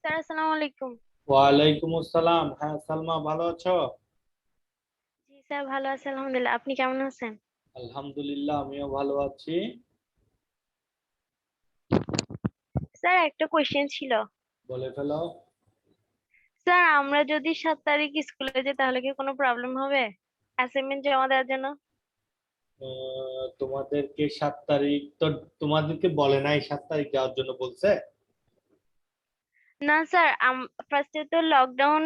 Sir আসসালামু আলাইকুম। ওয়ালাইকুম আসসালাম। হ্যাঁ সালমা, ভালো আছো? জি স্যার, ভালো আছি আলহামদুলিল্লাহ। আপনি কেমন আছেন? আলহামদুলিল্লাহ, আমিও ভালো আছি। স্যার একটা কোয়েশ্চেন ছিল। বলে ফেলো। স্যার আমরা যদি 7 তারিখ স্কুলে যাই তাহলে কি কোনো প্রবলেম হবে অ্যাসাইনমেন্ট জমা দেওয়ার জন্য? তোমাদেরকে 7 তারিখ তো তোমাদেরকে বলে নাই 7 তারিখ যাওয়ার জন্য বলছে? না স্যার, ফার্স্টে তো লকডাউন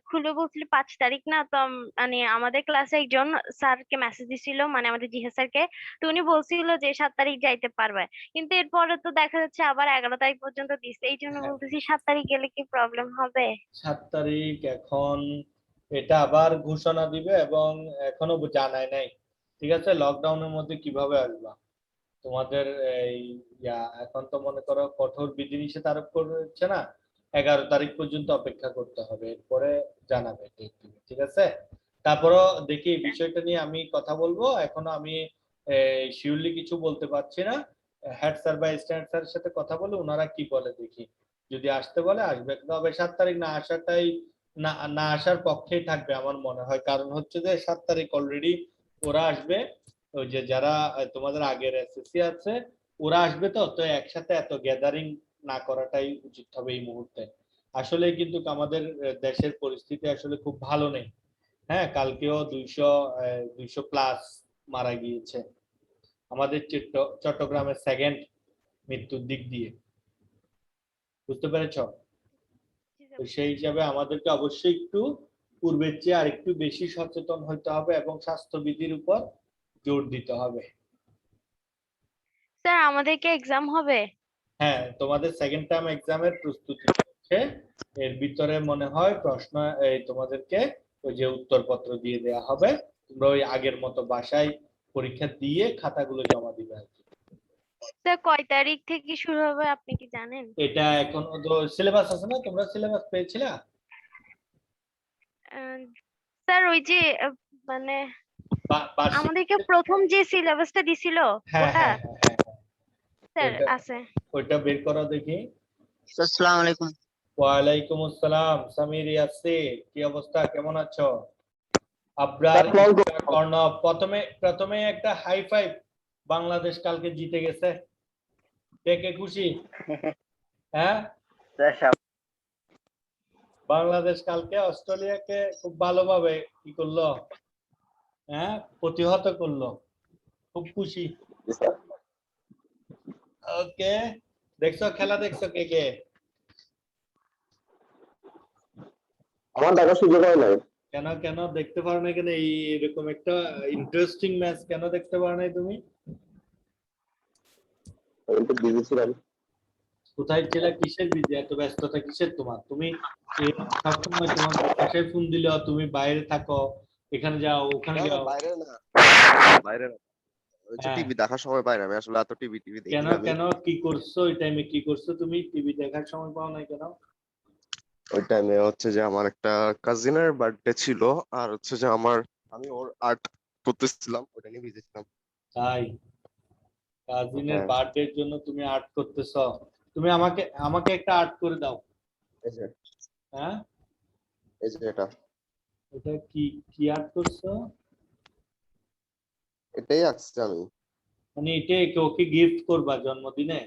খুলে বলছিল 5 তারিখ না তো মানে আমাদের ক্লাসে একজন স্যারকে মেসেজ দিছিল, মানে আমাদের জিহাদ স্যারকে। তো উনি বলছিল যে 7 তারিখ যাইতে পারবে, কিন্তু এরপরে তো দেখা যাচ্ছে আবার 11 তারিখ পর্যন্ত দিচ্ছে। এই জন্য হ্যাঁ, বলতেছি 7 তারিখ গেলে কি প্রবলেম হবে? 7 তারিখ এখন এটা আবার ঘোষণা দিবে এবং এখনো জানায় নাই। ঠিক আছে, লকডাউনের মধ্যে কিভাবে আসবা তোমাদের? এই এখন তো মনে করো কঠোর বিধিনিষেধ আরোপ করেছে না, 11 তারিখ পর্যন্ত অপেক্ষা করতে হবে, এরপরে জানাবে date দিবে, ঠিক আছে? তারপরও দেখি এই বিষয়টা নিয়ে আমি কথা বলবো, এখনো আমি শিওরলি কিছু বলতে পারছি না। হেড স্যার বা স্ট্যান্ড স্যারের সাথে কথা বলে ওনারা কি বলে দেখি। যদি আসতে বলে আসবে, তবে 7 তারিখ না আসাটাই, না না আসার পক্ষেই থাকবে আমার মনে হয়। কারণ হচ্ছে যে 7 তারিখ অলরেডি ওরা আসবে, ওই যে যারা তোমাদের আগের এসএসসি আছে ওরা আসবে, তো তো একসাথে এত গ্যাদারিং না করাটাই উচিত হবে এই মুহূর্তে। আসলে কিন্তু আমাদের দেশের পরিস্থিতি আসলে খুব ভালো নেই। হ্যাঁ, কালকেও 200 প্লাস মারা গিয়েছে আমাদের চট্টগ্রামের সেকেন্ড মৃত্যুর দিক দিয়ে, বুঝতে পেরেছো? জি স্যার, তো সেই বুঝতে হিসাবে পেরেছি। আমাদেরকে অবশ্যই একটু পূর্বের চেয়ে আর একটু বেশি সচেতন হতে হবে এবং স্বাস্থ্যবিধির উপর জোর দিতে হবে। স্যার আমাদেরকে এক্সাম হবে? হ্যাঁ, তোমাদের সেকেন্ড টার্ম এক্সামের প্রস্তুতি চলছে। এর ভিতরে মনে হয় প্রশ্ন, এই তোমাদেরকে ওই যে উত্তরপত্র দিয়ে দেওয়া হবে, তোমরা ওই আগের মতো বাসায় পরীক্ষা দিয়ে খাতাগুলো জমা দিবে আর কি। স্যার কয় তারিখ থেকে শুরু হবে আপনি কি জানেন? এটা এখন তো সিলেবাস আছে না, তোমরা সিলেবাস পেয়েছিলা? আহ, স্যার ওই যে মানে বার্ষিক। আমাদেরকে প্রথম যে সিলেবাসটা দিছিল হ্যাঁ ওটা। হ্যাঁ হ্যাঁ হ্যাঁ হ্যাঁ। স্যার ওইটা আছে। ওইটা বের করো দেখি। আসসালামু আলাইকুম। ওয়ালাইকুম আসসালাম সামির ইয়াসির, কি অবস্থা, কেমন আছো? আবরার আসসালামু ইসা আলাইকুম। কর্ণব, প্রথমে প্রথমে একটা হাই ফাইভ। বাংলাদেশ কালকে জিতে গেছে, কে কে খুশি? হ্যাঁ, বাংলাদেশ কালকে অস্ট্রেলিয়াকে খুব ভালোভাবে কি করলো, হ্যাঁ প্রতিহত করলো, খুব খুশি। ওকে, দেখছো খেলা, দেখছো কে কে? আমার দেখার সুযোগ হয় নাই। কেন কেন দেখতে পারো না কেন? এই এরকম একটা ইন্টারেস্টিং ম্যাচ কেন দেখতে পারো নাই তুমি? আমি তো বিজি ছিলাম। কোথায় ছিল, কিসের বিজি, এত ব্যস্ততা কিসের তোমার? তুমি সবসময় তোমার বাসায় ফোন দিলেও তুমি বাইরে থাকো, এখানে যাও ওখানে না না, যাও। বাইরে না, বাইরে না। ওই যে হ্যাঁ, টিভি দেখার সময় পাই না, আমি আসলে এত টিভি টিভি দেখি কেন না আমি। কেন কি করছো ওই টাইমে, কি করছো তুমি? টিভি দেখার সময় পাও নাই কেন? ওই টাইমে হচ্ছে যে আমার একটা কাজিনের বার্থডে ছিল, আর হচ্ছে যে আমি ওর আর্ট করতেছিলাম, ওটা নিয়ে বিজি ছিলাম। তাই? কাজিনের হ্যাঁ, বার্থডের জন্য তুমি আর্ট করতেছো? তুমি আমাকে আমাকে একটা আর্ট করে দাও। এই যে হ্যাঁ, এটা এটা কি, কি আর্ট করছো? এটাই আঁকছি আমি। মানে এটা ওকে গিফট করবা জন্মদিনে?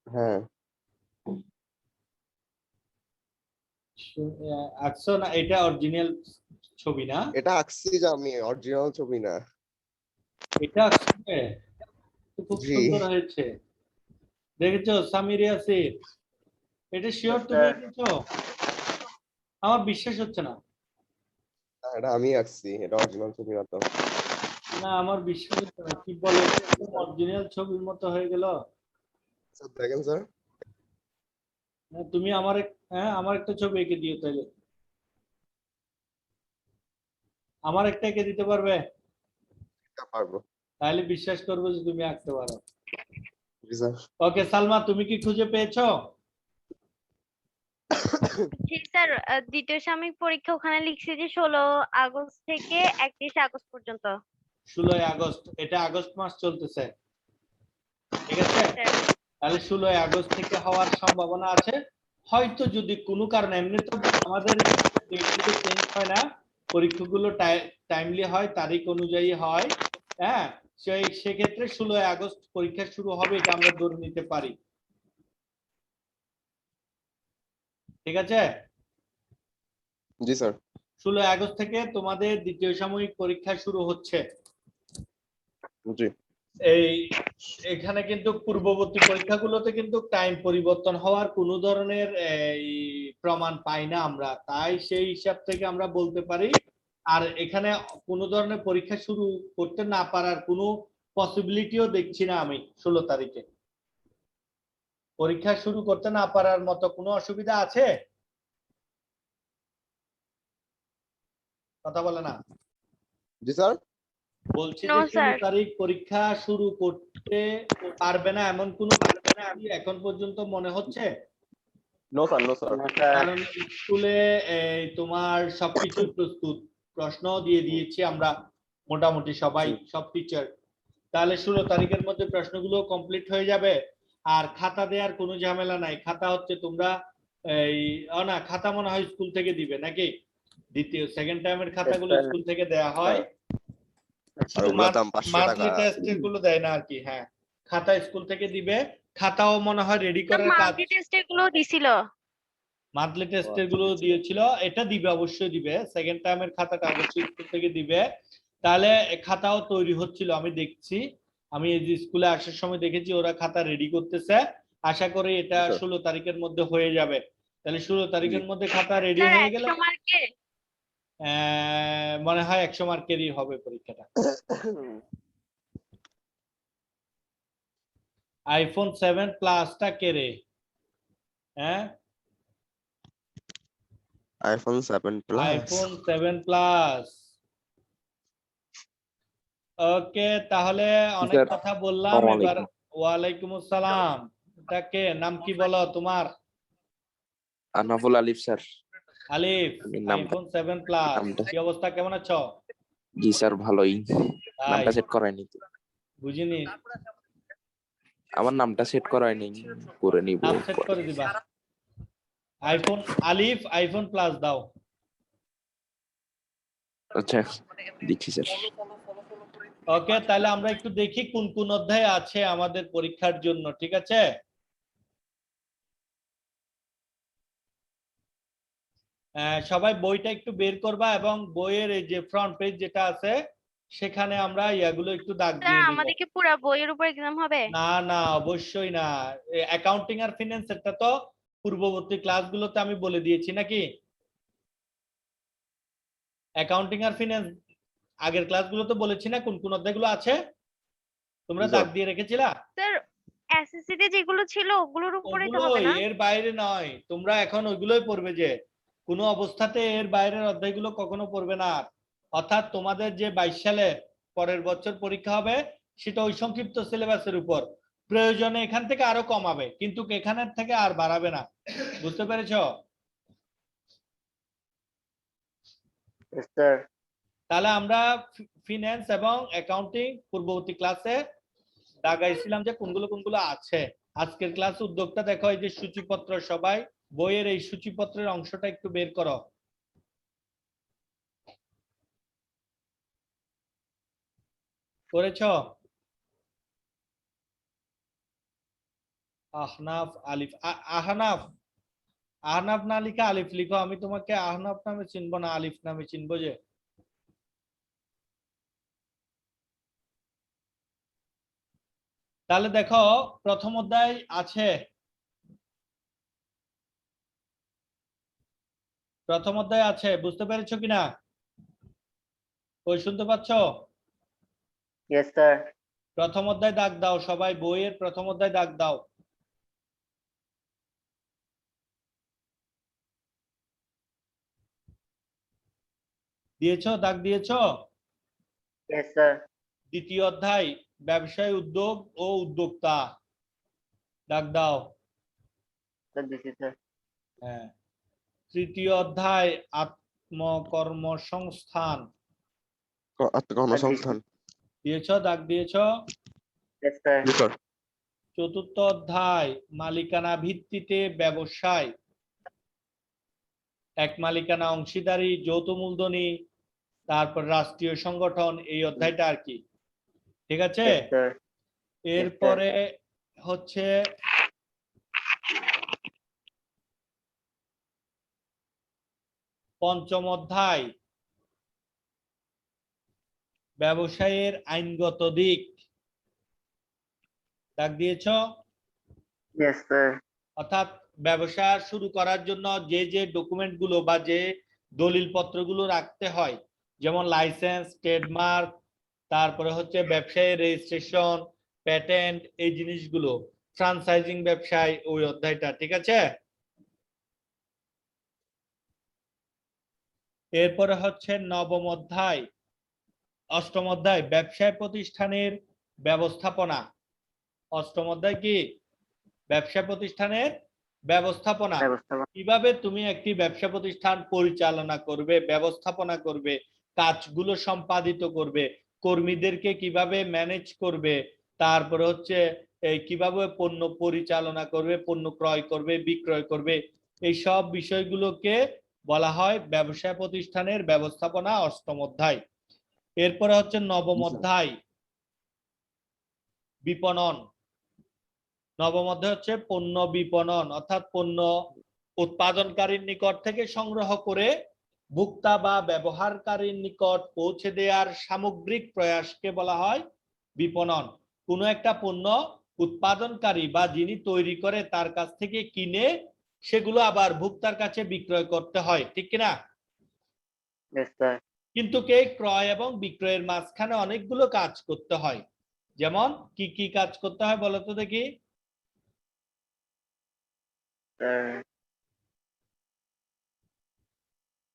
হ্যাঁ, আঁকছো না? এটা অরিজিনাল ছবি না? এটা আঁকছি যে আমি, অরিজিনাল ছবি না। এটা আঁকছো কে? তো খুব জি সুন্দর হয়েছে, দেখেছো সামির ইয়াসির? এটা শিওর তুমি স্যার, এঁকেছো? আমার বিশ্বাস হচ্ছে না। এটা আমি আঁকছি, এটা অরিজিনাল ছবি না তো। না, আমার বিশ্বাস হচ্ছে না, কি বলে, এটা একদম অরিজিনাল ছবির মতো হয়ে গেল। স্যার দেখেন স্যার। হ্যাঁ, তুমি আমার হ্যাঁ আমার একটা ছবি এঁকে দিও তাহলে। আমার একটা এঁকে দিতে পারবে? এটা পারবো। তাহলে বিশ্বাস করবো যে তুমি আঁকতে পারো। জি স্যার। ওকে সালমা, তুমি কি খুঁজে পেয়েছো? জি স্যার, দ্বিতীয় সাময়িক পরীক্ষা ওখানে লিখছে যে 16 আগস্ট থেকে 31 আগস্ট পর্যন্ত। 16 আগস্ট, এটা আগস্ট মাস চলতেছে, ঠিক আছে? জি স্যার। তাহলে 16 আগস্ট থেকে হওয়ার সম্ভাবনা আছে। হয়তো যদি কোনো কারণে, এমনি তো আমাদের ডেটগুলো চেঞ্জ হয় না, পরীক্ষাগুলো টাইমলি হয়, তারিখ অনুযায়ী হয়। হ্যাঁ, সেক্ষেত্রে 16 আগস্ট পরীক্ষা শুরু হবে, এটা আমরা ধরে নিতে পারি। ঠিক আছে? জি স্যার। 16 আগস্ট থেকে তোমাদের দ্বিতীয় সাময়িক পরীক্ষা শুরু হচ্ছে। জি। এই এখানে কিন্তু পূর্ববর্তী পরীক্ষাগুলোতে কিন্তু টাইম পরিবর্তন হওয়ার কোনো ধরনের এই প্রমাণ পাই না আমরা, তাই সেই হিসাব থেকে আমরা বলতে পারি। আর এখানে কোনো ধরনের পরীক্ষা শুরু করতে না পারার কোনো পসিবিলিটিও দেখছি না আমি 16 তারিখে। পরীক্ষা শুরু করতে না পারার মতো কোনো অসুবিধা আছে? কথা বলে না। জি স্যার। বলছি নো যে 16 স্যার। তারিখ পরীক্ষা শুরু করতে পারবে না এমন কোনো পরিস্থিতি এখন পর্যন্ত মনে হচ্ছে? No sir, no sir. কারণ স্কুলে তোমার সবকিছু প্রস্তুত, প্রশ্ন দিয়ে দিয়েছি আমরা মোটামুটি সবাই, সব টিচার। তাহলে 16 তারিখের মধ্যে প্রশ্নগুলো কমপ্লিট হয়ে যাবে। আর খাতা দেওয়ার কোনো ঝামেলা নাই। খাতা হচ্ছে তোমরা এই না, খাতা মনে হয় স্কুল থেকে দিবে নাকি? দ্বিতীয় সেকেন্ড টাইমের খাতাগুলো স্কুল থেকে দেয়া হয়, আর ওগুলোর দাম 500 টাকা। মান্থলি টেস্টের গুলো দেয় না আর কি। হ্যাঁ, খাতা স্কুল থেকে দিবে। খাতাও মনে হয় রেডি করার কাজ মাল্টি টেস্টে গুলো দিছিল। মান্থলি টেস্টের গুলো দিয়েছিল, এটা দিবে, অবশ্যই দিবে। সেকেন্ড টাইমের খাতাটা অবশ্যই স্কুল থেকে দিবে। তাহলে খাতাও তৈরি হচ্ছিল, আমি দেখছি, আমি এই যে স্কুলে আসার সময় দেখেছি ওরা খাতা রেডি করতেছে। আশা করি এটা 16 তারিখের মধ্যে হয়ে যাবে। তাহলে 16 তারিখের মধ্যে খাতা রেডি স্যার হয়ে 100 গেলে মার্কে? মনে হয় 100 মার্কেরই হবে পরীক্ষাটা। আইফোন 7 প্লাসটা কে রে? হ্যাঁ, iPhone 7 plus. IPhone 7 plus. Okay, তাহলে অনেক স্যার, কথা বললাম আসসালামু এবার। আলাইকুম। ওয়ালাইকুম আসসালাম। এটা কে? নাম কি বলো তোমার? আনাফুল আলিফ স্যার। আলিফ। আমি নামটা আইফোন 7 প্লাস, নামটা কি অবস্থা, কেমন আছো? জি স্যার ভালোই। তাই? নামটা সেট করায়নি তো। বুঝিনি। আমার নামটা সেট করায়নি, করে নিব নাম সেট পরে। করে দিবা। আইফোন আলিফ আইফোন প্লাস দাও। আচ্ছা দিচ্ছি স্যার। ওকে, তাহলে আমরা একটু দেখি কোন কোন অধ্যায় আছে আমাদের পরীক্ষার জন্য। ঠিক আছে? সবাই বইটা একটু বের করবা এবং বইয়ের এই যে ফ্রন্ট পেজ যেটা আছে সেখানে আমরা ইয়াগুলো একটু দাগ স্যার দিয়ে নিব। আমাদের কি পুরো বইয়ের উপর এক্সাম হবে? না না, অবশ্যই না। অ্যাকাউন্টিং আর ফিনান্স এটা তো পূর্ববর্তী ক্লাসগুলোতে আমি বলে দিয়েছি নাকি? অ্যাকাউন্টিং আর ফিনান্স আগের ক্লাসগুলোতে বলেছি না কোন কোন অধ্যায়গুলো আছে? তোমরা দাগ দিয়ে রেখেছিলা? স্যার এসএসসি তে যেগুলো ছিল ওগুলোর উপরেই তো ওগুলো হবে না? এর বাইরে নয়, তোমরা এখন ওইগুলোই পড়বে। যে কোনো অবস্থাতে এর বাইরের অধ্যায়গুলো কখনো পড়বে না। অর্থাৎ তোমাদের যে 22 সালে পরের বছর পরীক্ষা হবে সেটা ওই সংক্ষিপ্ত সিলেবাসের উপর। প্রয়োজনে এখান থেকে আরো কমাবে, কিন্তু এখানের থেকে আর বাড়াবে না। বুঝতে পেরেছো? তাহলে আমরা ফিনান্স এবং অ্যাকাউন্টিং পূর্ববর্তী ক্লাসে দাগাইছিলাম যে কোনগুলো কোনগুলো আছে। আজকের ক্লাস উদ্যোগটা দেখো, এই যে সূচিপত্র, সবাই বইয়ের এই সূচিপত্রের অংশটা একটু বের করো। করেছো? আহনাফ আলিফ, আহনাফ, আহনাফ না লিখে আলিফ লিখো। আমি তোমাকে আহনাফ নামে চিনবো না, আলিফ নামে চিনবো। যে তাহলে দেখো প্রথম অধ্যায় আছে, প্রথম অধ্যায় আছে, বুঝতে পেরেছো কিনা? ওই শুনতে পাচ্ছ? Yes, sir. প্রথম অধ্যায় দাগ দাও সবাই, বইয়ের প্রথম অধ্যায় দাগ দাও। দিয়েছো? দাগ দিয়েছো? Yes, sir. দ্বিতীয় অধ্যায় ব্যবসায় উদ্যোগ ও উদ্যোক্তা, দাগ দাও। Sir, this is sir. হ্যাঁ। তৃতীয় অধ্যায় আত্মকর্মসংস্থান, আত্মকর্মসংস্থান। দিয়েছো? দাগ দিয়েছো? Yes, sir. চতুর্থ অধ্যায় মালিকানা ভিত্তিতে ব্যবসায়, এক মালিকানা অংশীদারি, যৌথ মূলধনী, তারপর রাষ্ট্রীয় সংগঠন, এই অধ্যায়টা আর কি। ঠিক আছে? Yes, sir. এরপরে হচ্ছে পঞ্চম অধ্যায়, ব্যবসায়ের আইনগত দিক। দাগ দিয়েছো? Yes, sir. অর্থাৎ ব্যবসা শুরু করার জন্য যে যে ডকুমেন্ট গুলো বা যে দলিল পত্রগুলো রাখতে হয়, যেমন লাইসেন্স, ট্রেডমার্ক, তারপরে হচ্ছে ব্যবসায়ের রেজিস্ট্রেশন, প্যাটেন্ট, এই জিনিসগুলো, ফ্রাঞ্চাইজিং ব্যবসায় ওই অধ্যায়টা। ঠিক আছে? এরপরে হচ্ছে নবম অধ্যায়, অষ্টম অধ্যায়, ব্যবসায় প্রতিষ্ঠানের ব্যবস্থাপনা। অষ্টম অধ্যায় কি? ব্যবসা প্রতিষ্ঠানের ব্যবস্থাপনা। কিভাবে তুমি একটি ব্যবসা প্রতিষ্ঠান পরিচালনা করবে, ব্যবস্থাপনা করবে, কাজগুলো সম্পাদিত করবে, কর্মীদেরকে কিভাবে ম্যানেজ করবে, তারপরে হচ্ছে কিভাবে পণ্য পরিচালনা করবে, পণ্য ক্রয় করবে, বিক্রয় করবে, এই সব বিষয়গুলোকে বলা হয় ব্যবসা প্রতিষ্ঠানের ব্যবস্থাপনা, অষ্টম অধ্যায়। এরপরে হচ্ছে নবম অধ্যায়, বিপণন। নবম অধ্যায় হচ্ছে পণ্য বিপণন, অর্থাৎ পণ্য উৎপাদনকারীর নিকট থেকে সংগ্রহ করে ভোক্তা বা ব্যবহারকারীর নিকট পৌঁছে দেওয়ার সামগ্রিক প্রয়াসকে বলা হয় বিপণন। কোনো একটা পণ্য উৎপাদনকারী বা যিনি তৈরি করে তার কাছ থেকে কিনে সেগুলো আবার ভোক্তার কাছে বিক্রয় করতে হয়, ঠিক কিনা? Yes, sir. কিন্তু কে ক্রয় এবং বিক্রয়ের মাঝখানে অনেকগুলো কাজ করতে হয়। যেমন কি কি কাজ করতে হয় বলো তো দেখি?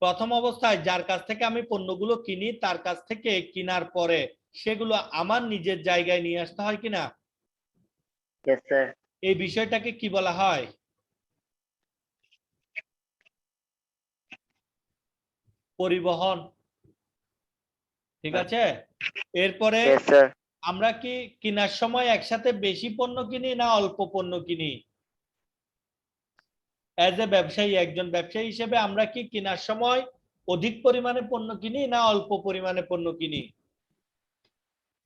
প্রথম অবস্থায় যার কাছ থেকে আমি পণ্যগুলো কিনি তার কাছ থেকে কেনার পরে সেগুলো আমার নিজের জায়গায় নিয়ে আসতে হয় কিনা? Yes, sir. এই বিষয়টাকে কি বলা হয়? পরিবহন। ঠিক আছে? এরপরে Yes, sir. আমরা কি কেনার সময় একসাথে বেশি পণ্য কিনি না অল্প পণ্য কিনি? অ্যাজ এ ব্যবসায়ী, একজন ব্যবসায়ী হিসেবে আমরা কি কেনার সময় অধিক পরিমাণে পণ্য কিনি না অল্প পরিমাণে পণ্য কিনি?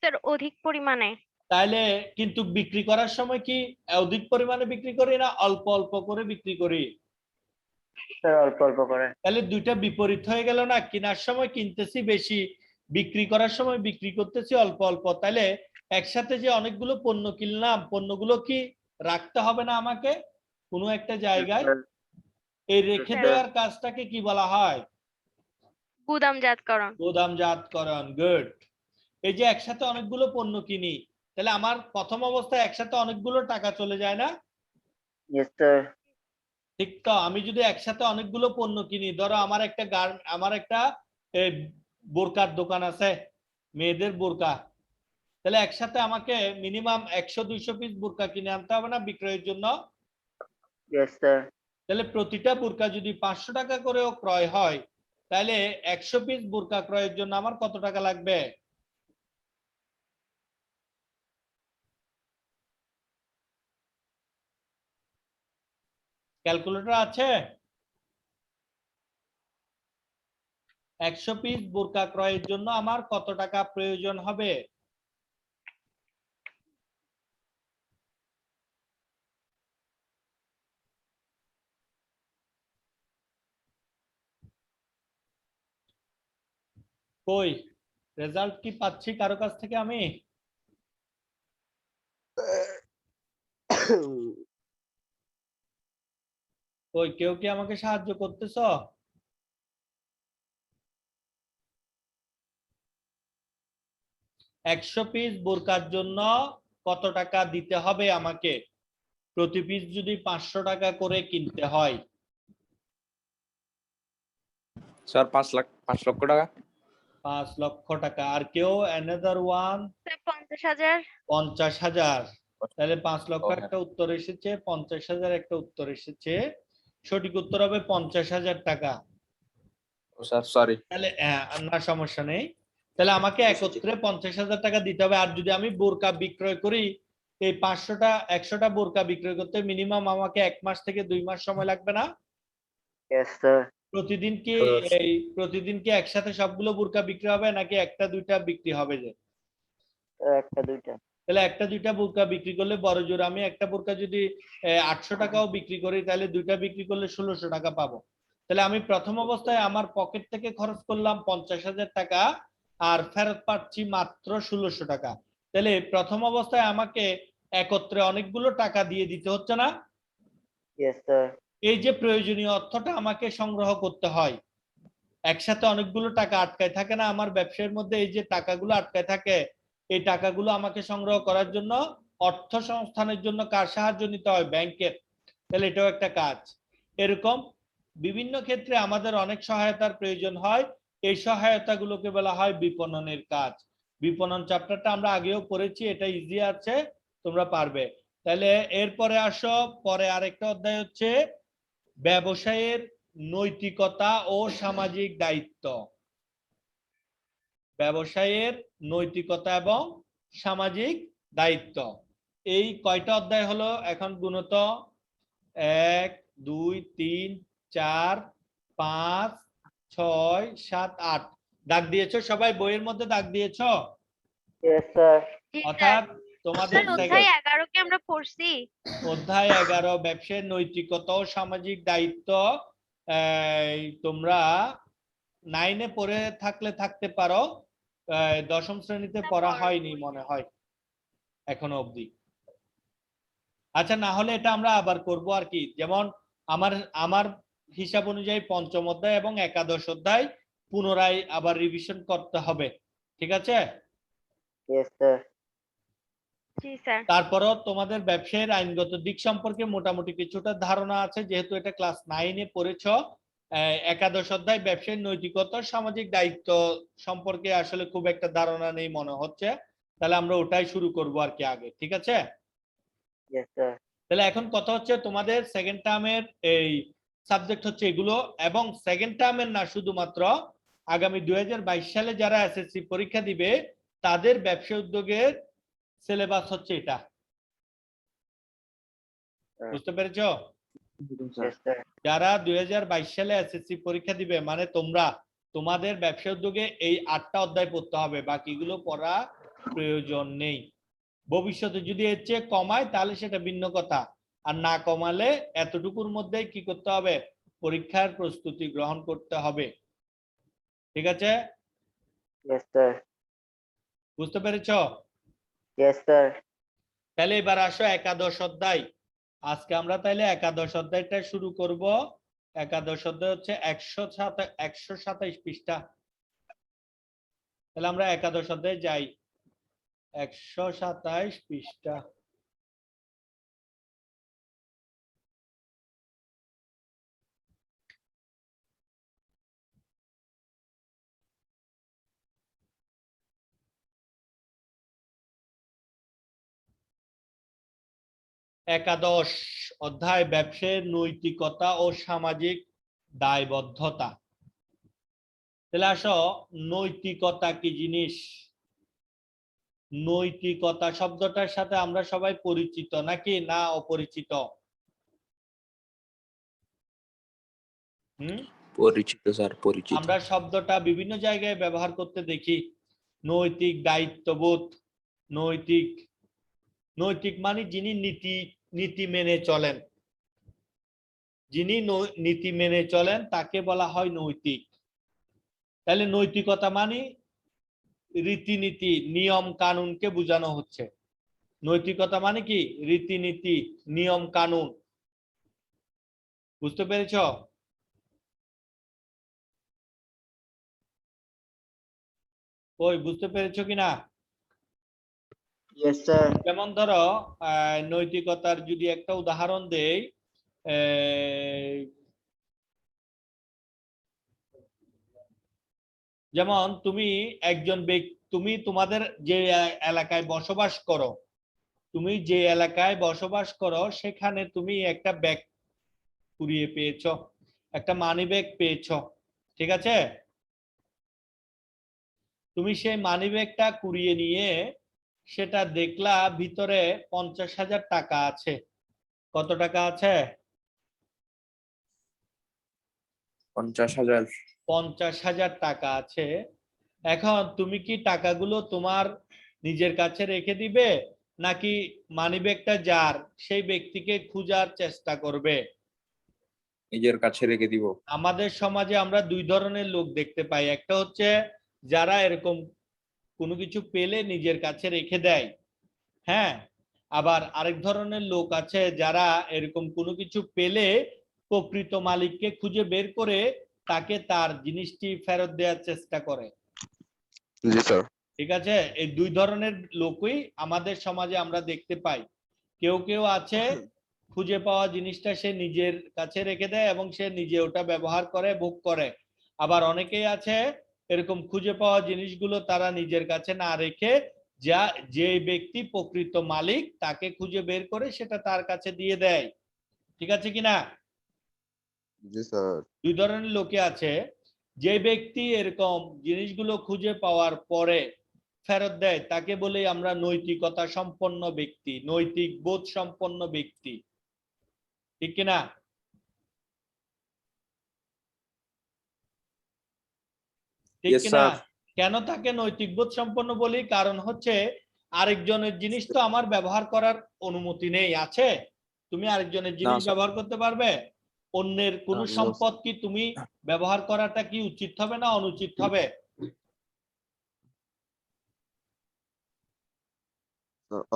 স্যার অধিক পরিমাণে। তাইলে কিন্তু বিক্রি করার সময় কি অধিক পরিমাণে বিক্রি করি না অল্প অল্প করে বিক্রি করি? Sir, অল্প অল্প করে। তাহলে দুইটা বিপরীত হয়ে গেল না? কেনার সময় কিনতেছি বেশি, বিক্রি করার সময় বিক্রি করতেছি অল্প অল্প। তাহলে একসাথে যে অনেকগুলো পণ্য কিনলাম, পণ্যগুলো কি রাখতে হবে না আমাকে কোনো একটা জায়গায়? এই রেখে দেওয়ার কাজটাকে কি বলা হয়? গুদামজাতকরণ। গুদামজাতকরণ। গুড। এই যে একসাথে অনেকগুলো পণ্য কিনি, তাহলে আমার প্রথম অবস্থায় একসাথে অনেকগুলো টাকা চলে যায় না? Yes, sir. ঠিক তো? আমি যদি একসাথে অনেকগুলো পণ্য কিনি, ধরো আমার একটা বোরকার দোকান আছে, মেয়েদের বোরকা, তাহলে একসাথে আমাকে মিনিমাম 100-200 পিস বোরকা কিনে আনতে হবে না বিক্রয়ের জন্য? Yes, sir. তাহলে প্রতিটা বোরকা যদি 500 টাকা করেও ক্রয় হয়, তাহলে 100 পিস বোরকা ক্রয়ের জন্য আমার কত টাকা লাগবে? ক্যালকুলেটর আছে? 100 পিস বোরকা ক্রয়ের জন্য আমার কত টাকা প্রয়োজন হবে? কই রেজাল্ট কি পাচ্ছি কারো কাছ থেকে আমি? কই কেউ কি আমাকে সাহায্য করতেছ? একশো পিস বোরকার জন্য কত টাকা দিতে হবে আমাকে? প্রতি পিস যদি 500 টাকা করে কিনতে হয়। স্যার 5 লক্ষ টাকা। 5 লক্ষ টাকা। আর কেউ অ্যানাদার ওয়ান? 50,000। 50,000। তাহলে 5 লক্ষ হ্যাঁ। একটা উত্তর এসেছে, 50,000 একটা উত্তর এসেছে। সঠিক উত্তর হবে 50,000 টাকা। ও স্যার সরি। তাহলে না সমস্যা নেই। তাহলে আমাকে একত্রে 50,000 টাকা দিতে হবে। আর যদি আমি বোরকা বিক্রয় করি, এই 100টা বোরকা বিক্রয় করতে মিনিমাম আমাকে 1 মাস থেকে 2 মাস সময় লাগবে না? Yes, sir. প্রতিদিন কি একসাথে সবগুলো বোরকা বিক্রি হবে নাকি একটা দুইটা বিক্রি হবে? যে একটা দুইটা। তাহলে একটা দুইটা বোরকা বিক্রি করলে বড় জোর আমি একটা বোরকা যদি 800 টাকাও বিক্রি করি তাহলে দুইটা বিক্রি করলে 1600 টাকা পাবো। তাহলে আমি প্রথম অবস্থায় আমার পকেট থেকে খরচ করলাম 50,000 টাকা আর ফেরত পাচ্ছি মাত্র 1600 টাকা। তাহলে প্রথম অবস্থায় আমাকে একত্রে অনেকগুলো টাকা দিয়ে দিতে হচ্ছে না? Yes sir. এই যে প্রয়োজনীয় অর্থটা আমাকে সংগ্রহ করতে হয়, একসাথে অনেকগুলো টাকা আটকায় থাকে না আমার ব্যবসার মধ্যে, এই যে টাকাগুলো আটকায় থাকে এই টাকাগুলো আমাকে সংগ্রহ করার জন্য অর্থ সংস্থানের জন্য কার সাহায্য নিতে হয়? ব্যাংকের। তাহলে এটাও একটা কাজ। এরকম বিভিন্ন ক্ষেত্রে আমাদের অনেক সহায়তার প্রয়োজন হয়, এই সহায়তাগুলোকে বলা হয় বিপণনের কাজ। বিপণন চ্যাপ্টারটা আমরা আগেও পড়েছি, এটা ইজি আছে, তোমরা পারবে। তাহলে এরপরে আসো, পরে আরেকটা অধ্যায় হচ্ছে ব্যবসায়ের নৈতিকতা ও সামাজিক দায়িত্ব। ব্যবসায়ের নৈতিকতা এবং সামাজিক দায়িত্ব, এই কয়টা অধ্যায় হলো এখন গুণত? 1 2 3 4 5 6 7 8। দাগ দিয়েছো সবাই? বইয়ের মধ্যে দাগ দিয়েছো? Yes sir. জি স্যার। অর্থাৎ তোমাদের স্যার অধ্যায় 11 কি আমরা পড়ছি? অধ্যায় 11 ব্যবসায়ের নৈতিকতা ও সামাজিক দায়িত্ব তোমরা 9-এ পড়ে থাকলে থাকতে পারো, দশম শ্রেণীতে পড়া হয়নি মনে হয় এখনো অবধি। আচ্ছা, না হলে এটা আমরা আবার করব আর কি। যেমন আমার আমার হিসাব অনুযায়ী পঞ্চম অধ্যায় এবং একাদশ অধ্যায় পুনরায় আবার রিভিশন করতে হবে, ঠিক আছে? Yes sir. জি স্যার। তারপরও তোমাদের ব্যবসায়ের আইনগত দিক সম্পর্কে মোটামুটি কিছুটা ধারণা আছে, যেহেতু এটা ক্লাস 9-এ পড়েছো। একাদশ অধ্যায় ব্যবসায়ের নৈতিকতা সামাজিক দায়িত্ব সম্পর্কে আসলে খুব একটা ধারণা নেই মনে হচ্ছে, তাহলে আমরা ওটাই শুরু করব আর কি আগে, ঠিক আছে? Yes sir. তাহলে এখন কথা হচ্ছে তোমাদের সেকেন্ড টার্মের এই সাবজেক্ট হচ্ছে এগুলো, এবং সেকেন্ড টার্মের না, শুধুমাত্র আগামী 2022 সালে যারা এসএসসি পরীক্ষা দিবে তাদের ব্যবসা উদ্যোগের সিলেবাস হচ্ছে এটা। বুঝতে পেরেছো? Yes sir. যারা 2022 সালে এসএসসি পরীক্ষা দিবে মানে তোমরা, তোমাদের ব্যবসা উদ্যোগে এই 8টা অধ্যায় পড়তে হবে, বাকিগুলো পড়া প্রয়োজন নেই। ভবিষ্যতে যদি এর চেয়ে কমায় তাহলে সেটা ভিন্ন কথা, আর না কমালে এতটুকুর মধ্যেই কি করতে হবে? পরীক্ষার প্রস্তুতি গ্রহণ করতে হবে, ঠিক আছে? Yes sir. বুঝতে পেরেছো? Yes sir. তাহলে এবার আসো একাদশ অধ্যায়। আজকে আমরা তাহলে একাদশ অধ্যায়টা শুরু করব। একাদশ অধ্যায় হচ্ছে 127 পৃষ্ঠা। তাহলে আমরা একাদশ অধ্যায়ে যাই। 127 পৃষ্ঠা। একাদশ অধ্যায় ব্যবসায়ের নৈতিকতা ও সামাজিক দায়বদ্ধতা। তাহলে আসো, নৈতিকতা কি জিনিস? নৈতিকতা শব্দটার সাথে আমরা সবাই পরিচিত নাকি না অপরিচিত? পরিচিত স্যার, পরিচিত। আমরা শব্দটা বিভিন্ন জায়গায় ব্যবহার করতে দেখি। নৈতিক, দায়িত্ববোধ, নৈতিক। নৈতিক মানে যিনি নীতি মেনে চলেন, যিনি নীতি মেনে চলেন তাকে বলা হয় নৈতিক। তাহলে নৈতিকতা মানে রীতিনীতি, নিয়ম কানুনকে বোঝানো হচ্ছে। নৈতিকতা মানে কি? রীতিনীতি, নিয়ম কানুন। বুঝতে পেরেছো? ওই বুঝতে পেরেছো কিনা? Yes sir. যেমন ধরো নৈতিকতার যদি একটা উদাহরণ দেই, যেমন তুমি একজন ব্যক্তি, তুমি তোমাদের যে এলাকায় বসবাস করো, তুমি যে এলাকায় বসবাস করো সেখানে তুমি একটা ব্যাগ কুড়িয়ে পেয়েছো, একটা মানি ব্যাগ পেয়েছো, ঠিক আছে? তুমি সেই মানি ব্যাগটা কুড়িয়ে নিয়ে সেটা দেখলা ভিতরে 50,000 টাকা আছে। কত টাকা আছে? 50,000। 50,000 টাকা আছে। এখন তুমি কি টাকাগুলো তোমার নিজের কাছে রেখে দিবে, নাকি মানিব্যাগটা যার সেই ব্যক্তিকে খোঁজার চেষ্টা করবে? নিজের কাছে রেখে দিব। আমাদের সমাজে আমরা দুই ধরনের লোক দেখতে পাই। একটা হচ্ছে যারা এরকম কোনো কিছু পেলে নিজের কাছে রেখে দেয়, হ্যাঁ। আবার আরেক ধরনের লোক আছে যারা এরকম কোনো কিছু পেলে প্রকৃত মালিককে খুঁজে বের করে তাকে তার জিনিসটি ফেরত দেওয়ার চেষ্টা করে। জি স্যার। ঠিক আছে, এই দুই ধরনের লোকই আমাদের সমাজে আমরা দেখতে পাই। কেউ কেউ আছে খুঁজে পাওয়া জিনিসটা সে নিজের কাছে রেখে দেয় এবং সে নিজে ওটা ব্যবহার করে, ভোগ করে। আবার অনেকেই আছে এরকম খুঁজে পাওয়া জিনিসগুলো তারা নিজের কাছে না রেখে যে ব্যক্তি প্রকৃত মালিক তাকে খুঁজে বের করে সেটা তার কাছে দিয়ে দেয়। ঠিক আছে কিনা? জি স্যার। দুই ধরনের লোকে আছে। যে ব্যক্তি এরকম জিনিসগুলো খুঁজে পাওয়ার পরে ফেরত দেয় তাকে বলি আমরা নৈতিকতা সম্পন্ন ব্যক্তি, নৈতিক বোধ সম্পন্ন ব্যক্তি। ঠিক কিনা? ঠিক Yes, কিনা? sir. কেন তাকে নৈতিক বোধ সম্পন্ন বলি? কারণ হচ্ছে আরেকজনের জিনিস তো আমার ব্যবহার করার অনুমতি নেই। আছে? তুমি আরেকজনের জিনিস স্যার। ব্যবহার করতে পারবে? অন্যের কোনো না, সম্পদ কি তুমি ব্যবহার করাটা কি উচিত হবে না অনুচিত হবে?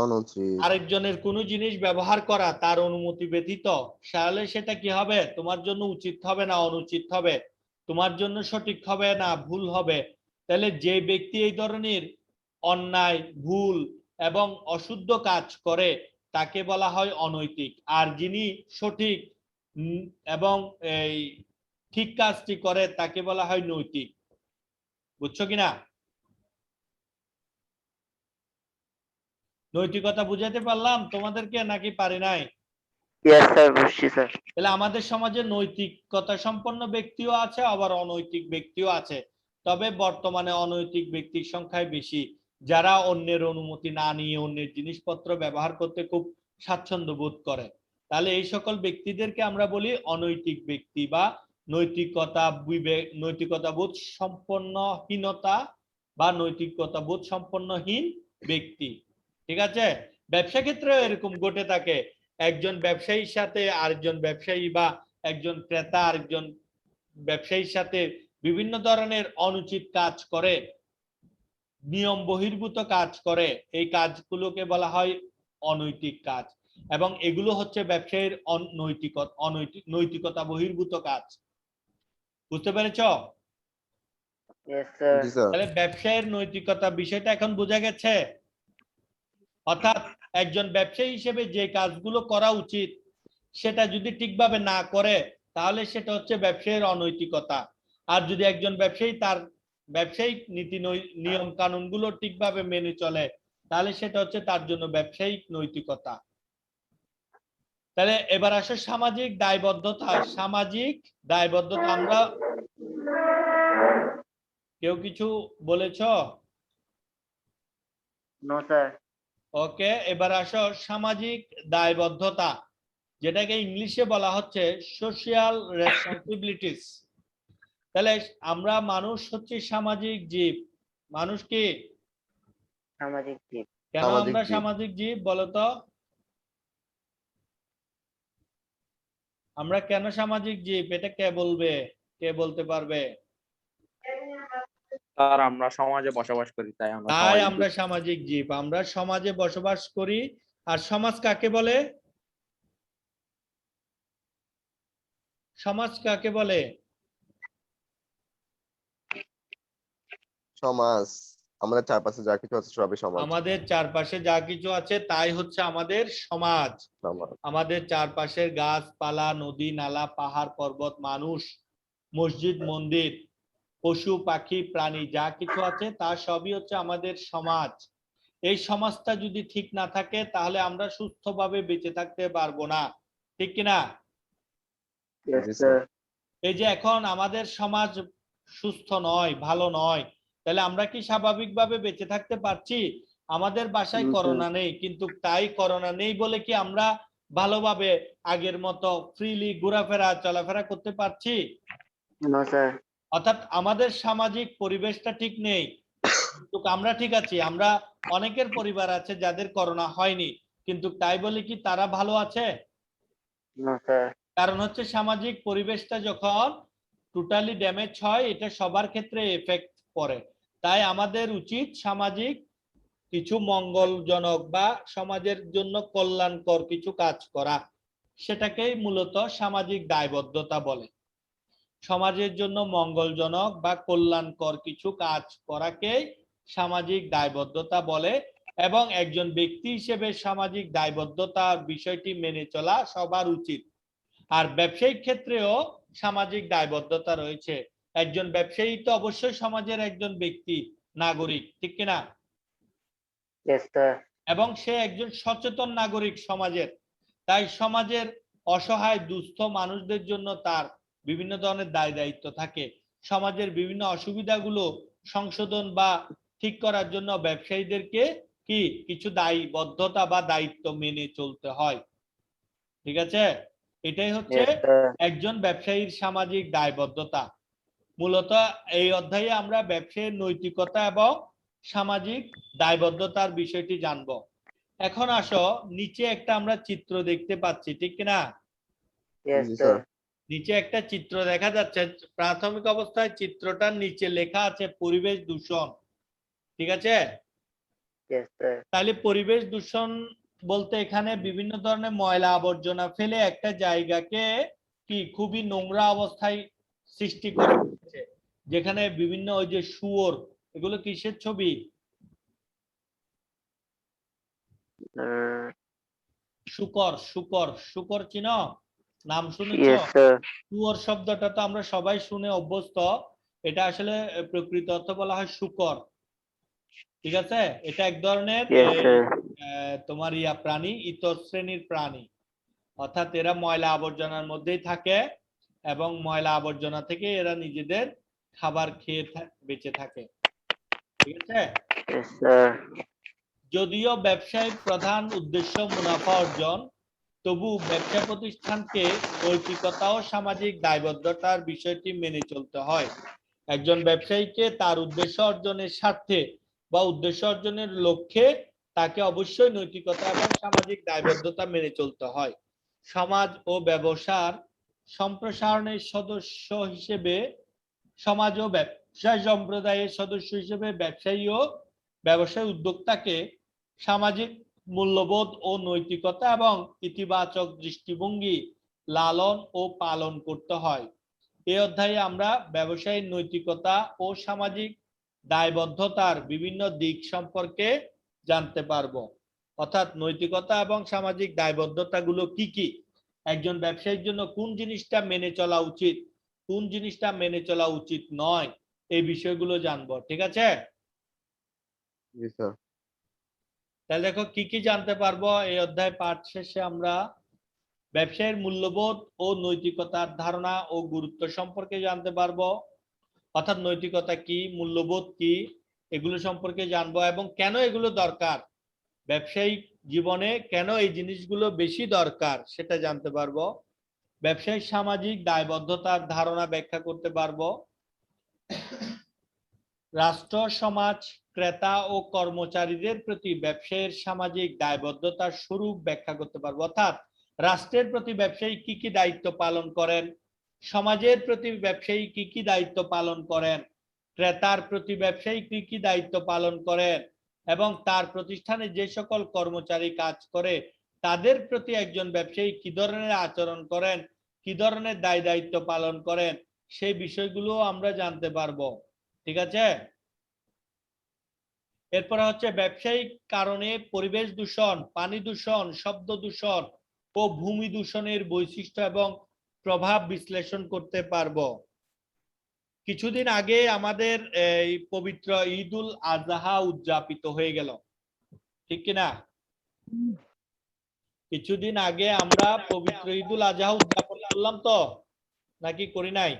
অনুচিত। আরেকজনের কোনো জিনিস ব্যবহার করা তার অনুমতি ব্যতীত, তাহলে সেটা কি হবে? তোমার জন্য উচিত হবে না অনুচিত হবে? তোমার জন্য সঠিক হবে না ভুল হবে? তাহলে যে ব্যক্তি এই ধরনের অন্যায়, ভুল এবং অশুদ্ধ কাজ করে তাকে বলা হয় অনৈতিক। আর যিনি সঠিক এবং এই ঠিক কাজটি করে তাকে বলা হয় নৈতিক। বুঝছো কিনা? নৈতিকতা বুঝাতে পারলাম তোমাদেরকে নাকি পারি নাই? Yes, sir. বুঝছি স্যার। তাহলে আমাদের সমাজে নৈতিকতা সম্পন্ন ব্যক্তিও আছে, আবার অনৈতিক ব্যক্তিও আছে। তবে বর্তমানে অনৈতিক ব্যক্তির সংখ্যাই বেশি, যারা অন্যের অনুমতি না নিয়ে অন্যের জিনিসপত্র ব্যবহার করতে খুব স্বাচ্ছন্দ্য বোধ করে। তাহলে এই সকল ব্যক্তিদেরকে আমরা বলি অনৈতিক ব্যক্তি বা নৈতিকতা বোধ সম্পন্নহীনতা বা নৈতিকতা বোধ সম্পন্নহীন ব্যক্তি। ঠিক আছে? ব্যবসা ক্ষেত্রে এরকম ঘটে থাকে। একজন ব্যবসায়ীর সাথে আরেকজন ব্যবসায়ী বা একজন ক্রেতা আরেকজন ব্যবসায়ীর সাথে বিভিন্ন ধরনের অনুচিত কাজ করে, নিয়ম বহির্ভূত কাজ করে, এই কাজগুলোকে বলা হয় অনৈতিক কাজ। এবং এগুলো হচ্ছে ব্যবসায়ীর নৈতিকতা বহির্ভূত কাজ। বুঝতে পেরেছ? Yes, sir. জি স্যার। তাহলে ব্যবসায়ের নৈতিকতা বিষয়টা এখন বোঝা গেছে। অর্থাৎ একজন ব্যবসায়ী হিসেবে যে কাজগুলো করা উচিত সেটা যদি ঠিকভাবে না করে তাহলে সেটা হচ্ছে ব্যবসায়ের অনৈতিকতা। আর যদি একজন ব্যবসায়ী তার ব্যবসায়িক নীতি নিয়ম কানুনগুলো ঠিকভাবে মেনে চলে তাহলে সেটা হচ্ছে তার জন্য ব্যবসায়িক নৈতিকতা। তাহলে এবার আসো সামাজিক দায়বদ্ধতা। সামাজিক দায়বদ্ধতা আমরা কেউ কিছু বলেছ? No, sir. ওকে, এবার আসো সামাজিক দায়বদ্ধতা, যেটাকে ইংলিশে বলা হচ্ছে সোশিয়াল রেসপন্সিবিলিটিস। তাহলে আমরা মানুষ হচ্ছে সামাজিক জীব। মানুষ কি? সামাজিক জীব। কেন সামাজিক আমরা জীব। সামাজিক জীব বলতো? আমরা কেন সামাজিক জীব এটা কে বলবে? কে বলতে পারবে? স্যার, আমরা সমাজে বসবাস করি তাই আমরা তাই সামাজিক আমরা জীব। সামাজিক জীব। আমরা সমাজে বসবাস করি। আর সমাজ কাকে বলে? সমাজ কাকে বলে? সমাজ আমাদের চারপাশে যা কিছু আছে সবই সমাজ। আমাদের চারপাশে যা কিছু আছে তাই হচ্ছে আমাদের সমাজ। সমাজ। আমাদের চারপাশের গাছপালা, নদী নালা, পাহাড় পর্বত, মানুষ, মসজিদ মন্দির, পশু পাখি প্রাণী যা কিছু আছে তা সবই হচ্ছে আমাদের সমাজ। এই সমাজটা যদি ঠিক না থাকে তাহলে আমরা সুস্থভাবে বেঁচে থাকতে পারবো না। ঠিক কিনা? Yes, জি sir. স্যার। এই যে এখন আমাদের সমাজ সুস্থ নয়, ভালো নয়, তাহলে আমরা কি স্বাভাবিকভাবে বেঁচে থাকতে পারছি? আমাদের বাসায় করোনা নেই, কিন্তু তাই করোনা নেই বলে কি আমরা ভালোভাবে আগের মতো ফ্রিলি ঘোরাফেরা চলাফেরা করতে পারছি? No sir. অর্থাৎ আমাদের সামাজিক পরিবেশটা ঠিক নেই, কিন্তু আমরা ঠিক আছি। আমরা অনেকের পরিবার আছে যাদের করোনা হয়নি, কিন্তু তাই বলে কি তারা ভালো আছে? No sir. কারণ হচ্ছে সামাজিক পরিবেশটা যখন টোটালি ড্যামেজ হয়, এটা সবার ক্ষেত্রে এফেক্ট পড়ে। তাই আমাদের উচিত সামাজিক কিছু মঙ্গলজনক বা সমাজের জন্য কল্যাণকর কিছু কাজ করা, সেটাকেই মূলত সামাজিক দায়বদ্ধতা বলে। সমাজের জন্য মঙ্গলজনক বা কল্যাণকর কিছু কাজ করাকেই সামাজিক দায়বদ্ধতা বলে, এবং একজন ব্যক্তি হিসেবে সামাজিক দায়বদ্ধতার বিষয়টি মেনে চলা সবার উচিত। আর ব্যবসায়িক ক্ষেত্রেও সামাজিক দায়বদ্ধতা রয়েছে। একজন ব্যবসায়ী তো অবশ্যই সমাজের একজন ব্যক্তি, নাগরিক, ঠিক কিনা? Yes sir. এবং সে একজন সচেতন নাগরিক সমাজের। তাই সমাজের অসহায় দুস্থ মানুষদের জন্য তার বিভিন্ন ধরনের দায় দায়িত্ব থাকে। সমাজের বিভিন্ন অসুবিধাগুলো সংশোধন বা ঠিক করার জন্য ব্যবসায়ীদেরকে কি কিছু দায়বদ্ধতা বা দায়িত্ব মেনে চলতে হয়। ঠিক আছে? এটাই হচ্ছে ইয়েস স্যার। একজন ব্যবসায়ীর সামাজিক দায়বদ্ধতা। মূলত এই অধ্যায়ে আমরা ব্যবসায়ের নৈতিকতা এবং সামাজিক দায়বদ্ধতার বিষয়টি জানবো। এখন আসো, নিচে একটা আমরা চিত্র দেখতে পাচ্ছি, ঠিক কিনা? ইয়েস জি স্যার। স্যার। নিচে একটা চিত্র দেখা যাচ্ছে। প্রাথমিক অবস্থায় চিত্রটার নিচে লেখা আছে পরিবেশ দূষণ, ঠিক আছে? Yes sir. তাহলে পরিবেশ দূষণ বলতে এখানে বিভিন্ন ধরনের ময়লা আবর্জনা ফেলে একটা জায়গাকে কি খুবই নোংরা অবস্থায় সৃষ্টি করে ফেলেছে, যেখানে বিভিন্ন ওই যে শুয়োর, এগুলো কিসের ছবি? শুকর, শুকর, শুকর চিনো? নাম শুনেছো? Yes sir. শুয়োর শব্দটা তো আমরা সবাই শুনে অভ্যস্ত। এটা আসলে প্রকৃত অর্থ বলা হয় শুকর, ঠিক আছে? এটা এক ধরনের ইয়েস স্যার। তোমার প্রাণী, ইতর শ্রেণীর প্রাণী। অর্থাৎ এরা ময়লা আবর্জনার মধ্যেই থাকে, এবং ময়লা আবর্জনা থেকে এরা নিজেদের খাবার খেয়ে বেঁচে থাকে, ঠিক আছে? Yes sir. যদিও ব্যবসায়ের প্রধান উদ্দেশ্য মুনাফা অর্জন, তবু ব্যবসা প্রতিষ্ঠানকে নৈতিকতা ও সামাজিক দায়বদ্ধতার বিষয়টি মেনে চলতে হয়। একজন ব্যবসায়ীকে তার উদ্দেশ্য অর্জনের স্বার্থে বা উদ্দেশ্য অর্জনের লক্ষ্যে তাকে অবশ্যই নৈতিকতা এবং সামাজিক দায়বদ্ধতা মেনে চলতে হয়। সমাজ ও ব্যবসার সম্প্রসারণের সদস্য হিসেবে, সমাজ ও ব্যবসায় সম্প্রদায়ের সদস্য হিসেবে ব্যবসায়ী ও ব্যবসায় উদ্যোক্তাকে সামাজিক মূল্যবোধ ও নৈতিকতা এবং ইতিবাচক দৃষ্টিভঙ্গি লালন ও পালন করতে হয়। এই অধ্যায়ে আমরা ব্যবসায়িক নৈতিকতা ও সামাজিক দায়বদ্ধতার বিভিন্ন দিক সম্পর্কে জানতে পারবো। অর্থাৎ নৈতিকতা এবং সামাজিক দায়বদ্ধতাগুলো কি কি, একজন ব্যবসায়ীর জন্য কোন জিনিসটা মেনে চলা উচিত, কোন জিনিসটা মেনে চলা উচিত নয়, এই বিষয়গুলো জানবো, ঠিক আছে? জি স্যার। তাহলে দেখো কি কি জানতে পারবো এই অধ্যায় পাঠ শেষে। আমরা ব্যবসায়ের মূল্যবোধ ও নৈতিকতার ধারণা ও গুরুত্ব সম্পর্কে জানতে পারবো। অর্থাৎ নৈতিকতা কি, মূল্যবোধ কি, এগুলো সম্পর্কে জানবো, এবং কেন এগুলো দরকার, ব্যবসায়িক জীবনে কেন এই জিনিসগুলো বেশি দরকার সেটা জানতে পারবো। ব্যবসায়িক সামাজিক দায়বদ্ধতার ধারণা ব্যাখ্যা করতে পারবো। রাষ্ট্র, সমাজ, ক্রেতা ও কর্মচারীদের প্রতি ব্যবসায়ের সামাজিক দায়বদ্ধতার স্বরূপ ব্যাখ্যা করতে পারবো। অর্থাৎ রাষ্ট্রের প্রতি ব্যবসায়ী কি কি দায়িত্ব পালন করেন, সমাজের প্রতি ব্যবসায়ী কি কি দায়িত্ব পালন করেন, ক্রেতার প্রতি ব্যবসায়ী কি কি দায়িত্ব পালন করেন, এবং তার প্রতিষ্ঠানে যে সকল কর্মচারী কাজ করে তাদের প্রতি একজন ব্যবসায়ী কি ধরনের আচরণ করেন, কি ধরনের দায় দায়িত্ব পালন করেন, সেই বিষয়গুলো আমরা জানতে পারবো, ঠিক আছে? এরপরে হচ্ছে ব্যবসায়িক কারণে পরিবেশ দূষণ, পানি দূষণ, শব্দ দূষণ ও ভূমি দূষণের বৈশিষ্ট্য এবং প্রভাব বিশ্লেষণ করতে পারবো। কিছুদিন আগে আমাদের এই পবিত্র ঈদুল আজহা উদযাপিত হয়ে গেল, ঠিক কিনা? কিছুদিন আগে আমরা পবিত্র ঈদুল আজহা উদযাপন করলাম তো, নাকি করি নাই?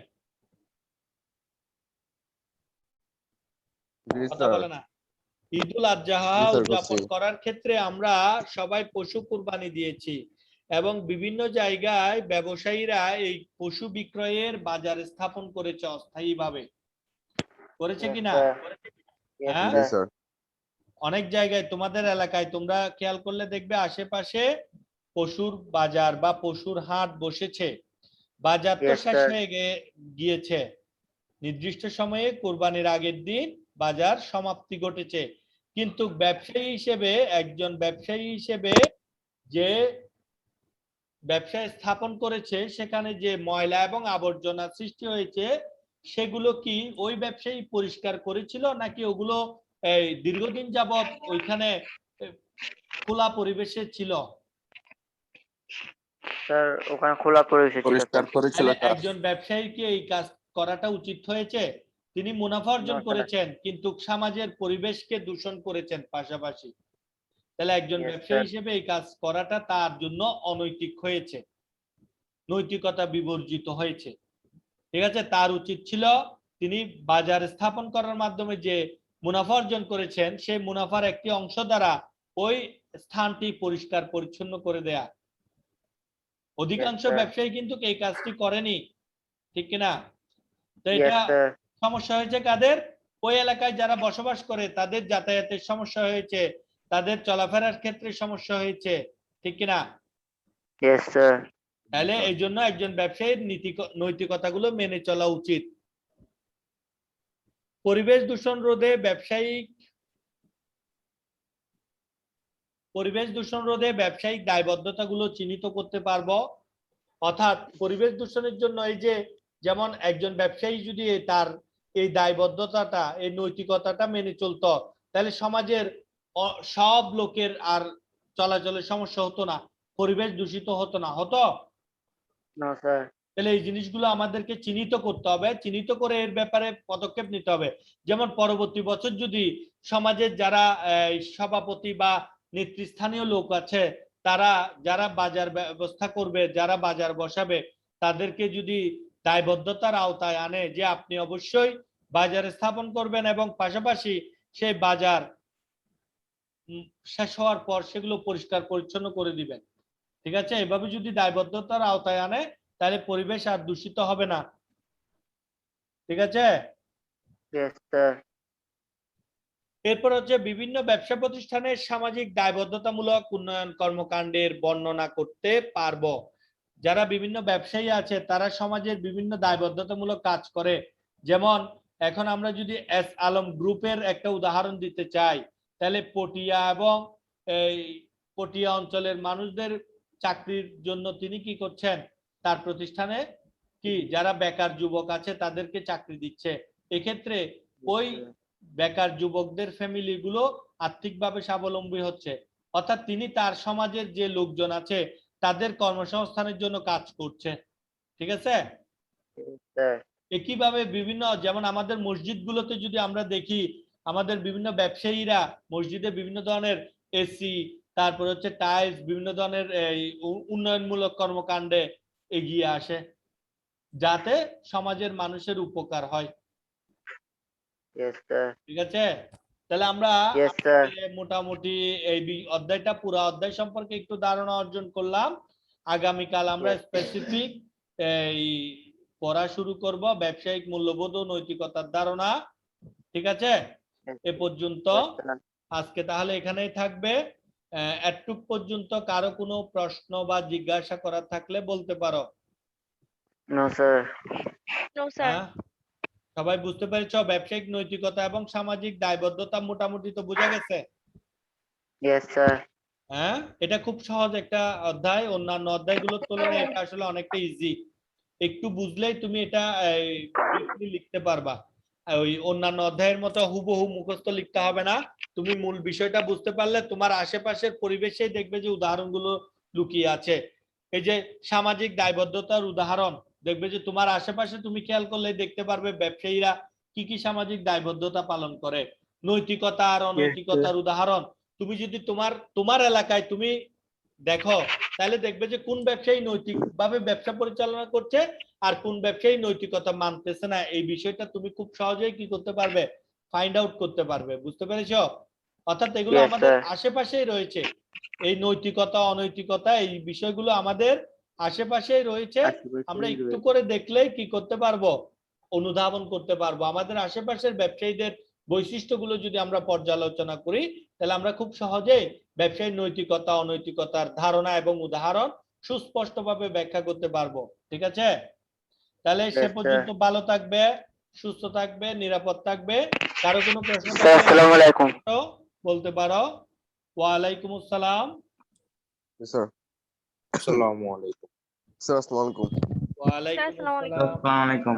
জি কথা স্যার। বলে না। ঈদুল আজহা জি স্যার, করছি। উদযাপন করার ক্ষেত্রে আমরা সবাই পশু কুরবানি দিয়েছি, এবং বিভিন্ন জায়গায় ব্যবসায়ীরা এই পশু বিক্রয়ের বাজার স্থাপন করেছে অস্থায়ীভাবে, করেছে Yes, কিনা? sir. Yes, হ্যাঁ? জি sir. স্যার। অনেক জায়গায় তোমাদের এলাকায় তোমরা খেয়াল করলে দেখবে আশেপাশে পশুর বাজার বা পশুর হাট বসেছে। বাজার তো Yes, শেষ sir. হয়ে গিয়েছে, নির্দিষ্ট সময়ে কোরবানির আগের দিন বাজার সমাপ্তি ঘটেছে, কিন্তু একজন ব্যবসায়ী হিসেবে যে ব্যবসায় স্থাপন করেছে সেখানে যে ময়লা এবং আবর্জনা সৃষ্টি হয়েছে সেগুলো কি ওই ব্যবসায়ী পরিষ্কার করেছিল নাকি ওগুলো এই দীর্ঘদিন যাবত ওইখানে খোলা পরিবেশে ছিল? স্যার ওখানে খোলা পরিবেশে ছিল পরিষ্কার স্যার। করেছিল তাহলে স্যার। একজন ব্যবসায়ীর কি এই কাজ করাটা উচিত হয়েছে? তিনি মুনাফা অর্জন না, স্যার। করেছেন কিন্তু সমাজের পরিবেশকে দূষণ করেছেন পাশাপাশি। তাহলে একজন Yes, ব্যবসায়ী sir. হিসেবে এই কাজ করাটা তার জন্য অনৈতিক হয়েছে, নৈতিকতা বিবর্জিত হয়েছে। ঠিক আছে, তার উচিত ছিল তিনি বাজার স্থাপন করার মাধ্যমে যে মুনাফা অর্জন করেছেন সেই মুনাফার একটি অংশ দ্বারা ওই স্থানটি পরিষ্কার পরিচ্ছন্ন করে দেয়া। অধিকাংশ Yes, sir. ব্যবসায়ী কিন্তু এই কাজটি করেনি, ঠিক কিনা? তো Yes, এটা sir. সমস্যা হয়েছে কাদের? ওই এলাকায় যারা বসবাস করে তাদের যাতায়াতের সমস্যা হয়েছে, তাদের চলাফেরার ক্ষেত্রে সমস্যা হয়েছে, ঠিক কিনা? Yes, sir. তাহলে এই জন্য একজন ব্যবসায়ীর নৈতিকতাগুলো মেনে চলা উচিত। পরিবেশ দূষণ রোধে ব্যবসায়িক দায়বদ্ধতাগুলো চিহ্নিত করতে পারবো। অর্থাৎ পরিবেশ দূষণের জন্য এই যে যেমন একজন ব্যবসায়ী যদি তার এই দায়বদ্ধতাটা এই নৈতিকতাটা মেনে চলতো তাহলে সমাজের সব লোকের আর চলাচলের সমস্যা হতো না, পরিবেশ দূষিত হতো না, হতো? No, sir. তাহলে এই জিনিসগুলো আমাদেরকে চিহ্নিত করতে হবে, চিহ্নিত করে এর ব্যাপারে পদক্ষেপ নিতে হবে। যেমন পরবর্তী বছর যদি সমাজের যারা সভাপতি বা নেতৃস্থানীয় লোক আছে তারা যারা বাজার ব্যবস্থা করবে, যারা বাজার বসাবে, তাদেরকে যদি দায়বদ্ধতার আওতায় আনে যে আপনি অবশ্যই বাজার স্থাপন করবেন এবং পাশাপাশি সেই বাজার শেষ হওয়ার পর সেগুলো পরিষ্কার পরিচ্ছন্ন করে দিবেন, ঠিক আছে? এভাবে যদি দায়বদ্ধতার আওতায় আনে তাহলে পরিবেশ আর দূষিত হবে না, ঠিক আছে? Yes, sir. এরপর হচ্ছে বিভিন্ন ব্যবসা প্রতিষ্ঠানের সামাজিক দায়বদ্ধতামূলক উন্নয়ন কর্মকাণ্ডের বর্ণনা করতে পারবো। যারা বিভিন্ন ব্যবসায়ী আছে তারা সমাজের বিভিন্ন দায়বদ্ধতামূলক কাজ করে। যেমন এখন আমরা যদি এস আলম গ্রুপের একটা উদাহরণ দিতে চাই তাহলে পটিয়া এবং এই পটিয়া অঞ্চলের মানুষদের চাকরির জন্য তিনি কি করছেন, তার প্রতিষ্ঠানে কি যারা বেকার যুবক আছে তাদেরকে চাকরি দিচ্ছে। এক্ষেত্রে ওই বেকার যুবকদের ফ্যামিলি গুলো আর্থিকভাবে স্বাবলম্বী হচ্ছে, অর্থাৎ তিনি তার সমাজের যে লোকজন আছে তাদের কর্মসংস্থানের জন্য কাজ করছে, ঠিক আছে? Yes, sir. একইভাবে বিভিন্ন যেমন আমাদের মসজিদগুলোতে যদি আমরা দেখি আমাদের বিভিন্ন ব্যবসায়ীরা মসজিদে বিভিন্ন ধরনের এসি, তারপর হচ্ছে টাইলস, বিভিন্ন ধরনের উন্নয়নমূলক কর্মকাণ্ডে এগিয়ে আসে যাতে সমাজের মানুষের উপকার হয়, Yes, sir. ঠিক আছে? তাহলে আমরা Yes, sir. মোটামুটি এই অধ্যায়টা পুরো অধ্যায় সম্পর্কে একটু ধারণা অর্জন করলাম। আগামীকাল আমরা Yes. স্পেসিফিক এই পড়া শুরু করব ব্যবসায়িক মূল্যবোধ ও নৈতিকতার ধারণা, ঠিক আছে? Yes, এ পর্যন্ত yes, sir. আজকে তাহলে এখানেই থাকবে। এতটুক পর্যন্ত কারো কোনো প্রশ্ন বা জিজ্ঞাসা করার থাকলে বলতে পারো। No, sir. No sir. হ্যাঁ, সবাই বুঝতে পেরেছো? ব্যবসায়িক নৈতিকতা এবং সামাজিক দায়বদ্ধতা মোটামুটি তো বোঝা গেছে। Yes, sir. হ্যাঁ, এটা খুব সহজ একটা অধ্যায়, অন্যান্য অধ্যায়গুলোর তুলনায় এটা আসলে অনেকটা ইজি। একটু বুঝলেই তুমি এটা briefly লিখতে পারবা। ওই অন্যান্য অধ্যায়ের মতো হুবহু মুখস্থ লিখতে হবে না, তুমি মূল বিষয়টা বুঝতে পারলে তোমার আশেপাশের পরিবেশেই দেখবে যে উদাহরণগুলো লুকিয়ে আছে। এই যে সামাজিক দায়বদ্ধতার উদাহরণ দেখবে যে তোমার আশেপাশে তুমি খেয়াল করলে দেখতে পারবে ব্যবসায়ীরা কি কি সামাজিক দায়বদ্ধতা পালন করে। নৈতিকতা আর অনৈতিকতার উদাহরণ তুমি যদি তোমার এলাকায় তুমি দেখো তাহলে দেখবে যে কোন ব্যবসায়ী নৈতিকভাবে ব্যবসা পরিচালনা করছে আর কোন ব্যবসায়ী নৈতিকতা মানতেছে না, এই বিষয়টা তুমি খুব সহজেই কি করতে পারবে, ফাইন্ড আউট করতে পারবে। বুঝতে পেরেছো? অর্থাৎ এগুলো Yes, আমাদের sir. আশেপাশেই রয়েছে, এই নৈতিকতা অনৈতিকতা এই বিষয়গুলো আমাদের আশেপাশেই রয়েছে, আমরা একটু করে দেখলেই কি করতে পারবো, অনুধাবন করতে পারবো। আমাদের আশেপাশের ব্যবসায়ীদের বৈশিষ্ট্যগুলো যদি আমরা পর্যালোচনা করি, তাহলে আমরা খুব সহজেই ব্যবসায়ী নৈতিকতা অনৈতিকতার ধারণা এবং উদাহরণ সুস্পষ্টভাবে ব্যাখ্যা করতে পারবো। ঠিক আছে, তাহলে সে Yes, পর্যন্ত sir. ভালো থাকবে, সুস্থ থাকবে, নিরাপদ থাকবে। কারো কোনো প্রশ্ন Sir, থাকলে Assalamu alaikum. বলতে পারো। ওয়ালাইকুম আসসালাম। স্যার আসসালামু আলাইকুম। স্যার আসসালামু আলাইকুম। ওয়ালাইকুম আসসালামু আলাইকুম। আসসালাম। Assalamu alaikum.